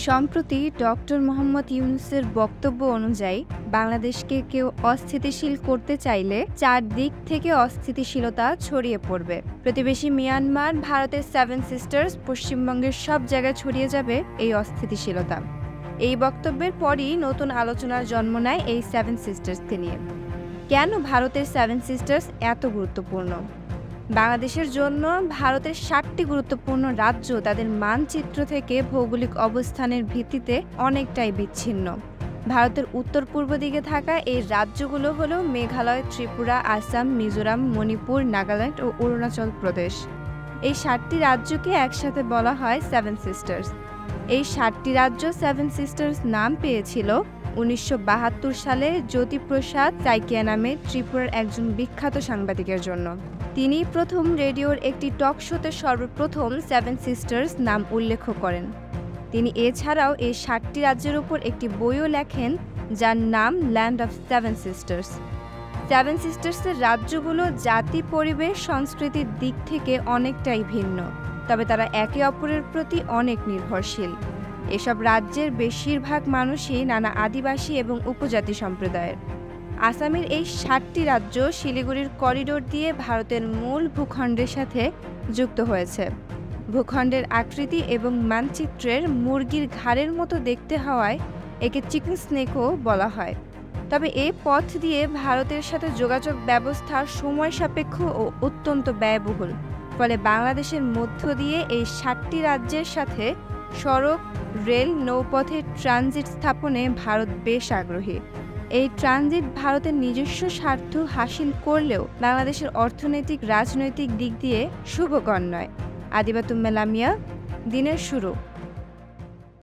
সম্প্রতি ডক্টর মোহাম্মদ ইউনূসের বক্তব্য অনুযায়ী বাংলাদেশকে কেউ অস্থিতিশীল করতে চাইলে চারদিক থেকে অস্থিতিশীলতা ছড়িয়ে পড়বে। প্রতিবেশী মিয়ানমার, ভারতের সেভেন সিস্টার্স, পশ্চিমবঙ্গের সব জায়গায় ছড়িয়ে যাবে এই অস্থিতিশীলতা। এই বক্তব্যের পরই নতুন আলোচনার জন্ম নেয় এই সেভেন সিস্টার্সকে নিয়ে। কেন ভারতের সেভেন সিস্টার্স এত গুরুত্বপূর্ণ? বাংলাদেশের জন্য ভারতের ৭টি গুরুত্বপূর্ণ রাজ্য তাদের মানচিত্র থেকে ভৌগোলিক অবস্থানের ভিত্তিতে অনেকটাই বিচ্ছিন্ন। ভারতের উত্তর পূর্ব দিকে থাকা এই রাজ্যগুলো হলো মেঘালয়, ত্রিপুরা, আসাম, মিজোরাম, মণিপুর, নাগাল্যান্ড ও অরুণাচল প্রদেশ। এই ৭টি রাজ্যকে একসাথে বলা হয় সেভেন সিস্টার্স। এই ৭টি রাজ্য সেভেন সিস্টার্স নাম পেয়েছিল ১৯৭২ সালে জ্যোতিপ্রসাদ সাইকিয়া নামে ত্রিপুরার একজন বিখ্যাত সাংবাদিকের জন্য। তিনি প্রথম রেডিওর একটি টক শোতে সর্বপ্রথম সেভেন সিস্টার্স নাম উল্লেখ করেন। তিনি এছাড়াও এই ৭টি রাজ্যের উপর একটি বইও লেখেন যার নাম land of seven sisters. Seven সিস্টার্সের রাজ্যগুলো জাতি, পরিবেশ, সংস্কৃতির দিক থেকে অনেকটাই ভিন্ন, তবে তারা একে অপরের প্রতি অনেক নির্ভরশীল। এসব রাজ্যের বেশিরভাগ মানুষই নানা আদিবাসী এবং উপজাতি সম্প্রদায়ের। আসামের এই ৭টি রাজ্য শিলিগুড়ির করিডোর দিয়ে ভারতের মূল ভূখণ্ডের সাথে যুক্ত হয়েছে। ভূখণ্ডের আকৃতি এবং মানচিত্রের মুরগির ঘাড়ের মতো দেখতে হওয়ায় একে চিকেন স্নেকও বলা হয়। তবে এই পথ দিয়ে ভারতের সাথে যোগাযোগ ব্যবস্থা সময় সাপেক্ষ ও অত্যন্ত ব্যয়বহুল। ফলে বাংলাদেশের মধ্য দিয়ে এই ৭টি রাজ্যের সাথে সড়ক, রেল, নৌপথে ট্রানজিট স্থাপনে ভারত বেশ আগ্রহী। এই ট্রানজিট ভারতের নিজস্ব স্বার্থ হাসিল করলেও বাংলাদেশের অর্থনৈতিক, রাজনৈতিক দিক দিয়ে শুভকর নয়। আদিবা তুম্মে লামিয়া, দিনের শুরু।